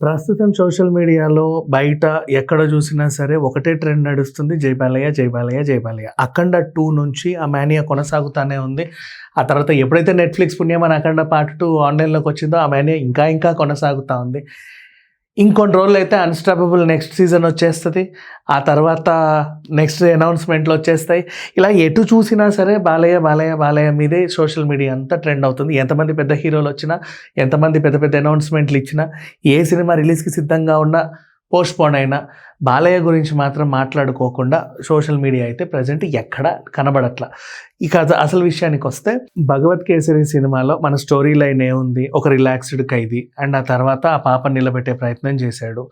ప్రస్తుతం సోషల్ మీడియాలో బయట ఎక్కడ చూసినా సరే ఒకటే ట్రెండ్ నడుస్తుంది. జై బాలయ్య, జై బాలయ్య, జై బాలయ్య. అఖండ 2 నుంచి ఆ మానియా కొనసాగుతానే ఉంది. ఆ తర్వాత ఎప్పుడైతే నెట్‌ఫ్లిక్స్ పుణ్యమని అఖండ పార్ట్ 2 ఆన్‌లైన్‌లోకి వచ్చిందో ఆ మానియా ఇంకా కొనసాగుతా ఉంది. ఇంకొన్ని రోజులైతే అన్‌స్టాపబుల్ నెక్స్ట్ సీజన్ వచ్చేస్తది. ఆ తర్వాత నెక్స్ట్ అనౌన్స్‌మెంట్లు వచ్చేస్తాయి. ఇలా ఎటు చూసినా సరే బాలయ్య మీదే సోషల్ మీడియా అంతా ట్రెండ్ అవుతుంది. ఎంతమంది పెద్ద హీరోలు వచ్చినా, ఎంతమంది పెద్ద అనౌన్స్‌మెంట్లు ఇచ్చినా, ఏ సినిమా రిలీజ్‌కి సిద్ధంగా ఉన్నా, పోస్ట్‌పోన్ అయినా బాలయ్య గురించి మాత్రం మాట్లాడుకోకుండా సోషల్ మీడియా అయితే ప్రెజెంట్ ఎక్కడ కనబడట్ల. ఇక అసలు విషయానికొస్తే 'భగవత్ కేసరి' సినిమాలో మన స్టోరీ లైన్ ఏముంది? ఒక రిలాక్స్డ్ ఖైదీ అండ్ ఆ తర్వాత ఆ పాపని నిలబెట్టే ప్రయత్నం చేశాడు.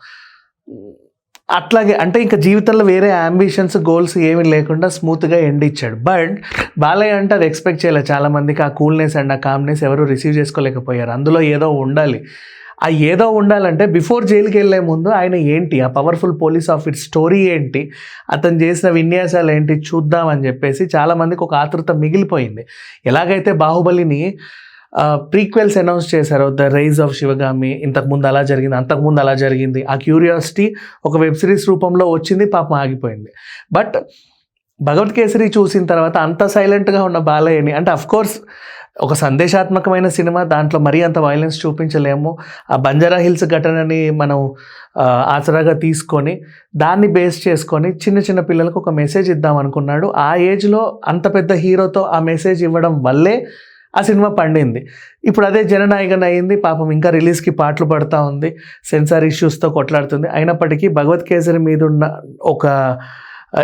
అట్లాగే అంటే ఇంక జీవితంలో వేరే యాంబిషన్స్, గోల్స్ ఏమీ లేకుండా స్మూత్‌గా ఎండ్ ఇచ్చాడు. బట్ బాలయ్య అంటే అది ఎక్స్‌పెక్ట్ చేయలేదు చాలామందికి. ఆ కూల్‌నెస్ అండ్ ఆ కామ్‌నెస్ ఎవరు రిసీవ్ చేసుకోలేకపోయారు. అందులో ఏదో ఉండాలి. ఆ ఏదో ఉండాలంటే బిఫోర్ జైలుకి వెళ్ళే ముందు ఆయన ఏంటి, ఆ పవర్ఫుల్ పోలీస్ ఆఫీసర్ స్టోరీ ఏంటి, అతను చేసిన విన్యాసాలు ఏంటి చూద్దామని చెప్పేసి చాలామందికి ఒక ఆతృత మిగిలిపోయింది. ఎలాగైతే బాహుబలిని ప్రీక్వెల్స్ అనౌన్స్ చేశారో, ద రైజ్ ఆఫ్ శివగామి, ఇంతకుముందు అలా జరిగింది, అంతకుముందు అలా జరిగింది, ఆ క్యూరియాసిటీ ఒక వెబ్ సిరీస్ రూపంలో వచ్చింది, పాపం ఆగిపోయింది. బట్ భగవత్ కేసరి చూసిన తర్వాత అంత సైలెంట్గా ఉన్న బాలయ్యని, అంటే అఫ్కోర్స్ ఒక సందేశాత్మకమైన సినిమా, దాంట్లో మరీ అంత వైలెన్స్ చూపించలేము. ఆ బంజారా హిల్స్ ఘటనని మనం ఆసరాగా తీసుకొని దాన్ని బేస్ చేసుకొని చిన్న పిల్లలకు ఒక మెసేజ్ ఇద్దాం అనుకున్నాడు. ఆ ఏజ్లో అంత పెద్ద హీరోతో ఆ మెసేజ్ ఇవ్వడం వల్లే ఆ సినిమా పండింది. ఇప్పుడు అదే జననాయకన్ అయింది. పాపం ఇంకా రిలీజ్కి పాటలు పడుతూ ఉంది, సెన్సార్ ఇష్యూస్తో కొట్లాడుతుంది. అయినప్పటికీ భగవత్ కేసరి మీద ఉన్న ఒక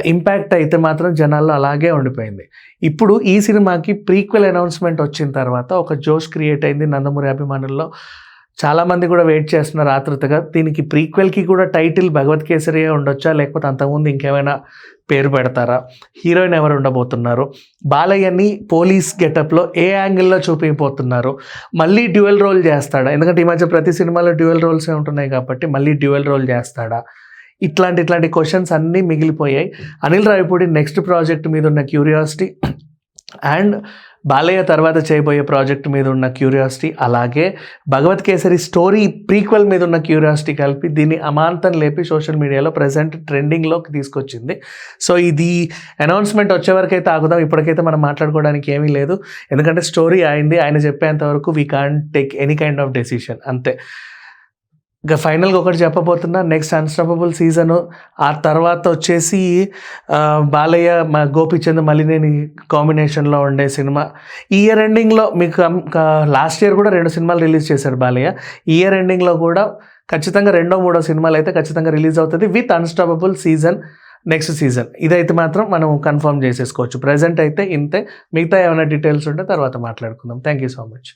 ఇంపాక్ట్ అయితే మాత్రం జనాల్లో అలాగే ఉండిపోయింది. ఇప్పుడు ఈ సినిమాకి ప్రీక్వెల్ అనౌన్స్మెంట్ వచ్చిన తర్వాత ఒక జోష్ క్రియేట్ అయింది నందమూరి అభిమానుల్లో. చాలామంది కూడా వెయిట్ చేస్తున్నారు ఆతృతగా. దీనికి ప్రీక్వెల్కి కూడా టైటిల్ భగవత్ కేసరియే ఉండొచ్చా, లేకపోతే అంతకుముందు ఇంకేమైనా పేరు పెడతారా, హీరోయిన్ ఎవరు ఉండబోతున్నారు, బాలయ్యని పోలీస్ గెటప్లో ఏ యాంగిల్లో చూపించబోతున్నారు, మళ్ళీ డ్యూయల్ రోల్ చేస్తాడా, ఎందుకంటే ఈ మధ్య ప్రతి సినిమాలో డ్యూయల్ రోల్సే ఉంటున్నాయి కాబట్టి మళ్ళీ డ్యూయల్ రోల్ చేస్తాడా, ఇట్లాంటి క్వశ్చన్స్ అన్నీ మిగిలిపోయాయి. అనిల్ రావిపూడి నెక్స్ట్ ప్రాజెక్ట్ మీద ఉన్న క్యూరియాసిటీ అండ్ బాలయ్య తర్వాత చేయబోయే ప్రాజెక్ట్ మీద ఉన్న క్యూరియాసిటీ, అలాగే భగవత్ కేసరి స్టోరీ ప్రీక్వెల్ మీద ఉన్న క్యూరియాసిటీ కలిపి దీన్ని అమాంతం లేపి సోషల్ మీడియాలో ప్రజెంట్ ట్రెండింగ్లోకి తీసుకొచ్చింది. సో ఇది అనౌన్స్మెంట్ వచ్చేవరకైతే ఆగుదాం. ఇప్పటికైతే మనం మాట్లాడుకోవడానికి ఏమీ లేదు, ఎందుకంటే స్టోరీ అయింది. ఆయన చెప్పేంత వరకు we can't take any kind of decision, అంతే. ఇంకా ఫైనల్గా ఒకటి చెప్పబోతున్నా, నెక్స్ట్ అన్‌స్టాపబుల్ సీజను, ఆ తర్వాత వచ్చేసి బాలయ్య గోపీచంద్ మలినేని కాంబినేషన్లో ఉండే సినిమా. ఈ ఇయర్ ఎండింగ్లో మీకు లాస్ట్ ఇయర్ కూడా 2 సినిమాలు రిలీజ్ చేశారు బాలయ్య. ఈ ఇయర్ ఎండింగ్లో కూడా ఖచ్చితంగా 2వ 3వ సినిమాలు అయితే ఖచ్చితంగా రిలీజ్ అవుతుంది with unstoppable season, next season. ఇదైతే మాత్రం మనం కన్ఫర్మ్ చేసేసుకోవచ్చు. ప్రజెంట్ అయితే ఇంతే. మిగతా ఏమైనా డీటెయిల్స్ ఉంటే తర్వాత మాట్లాడుకుందాం. Thank you so much.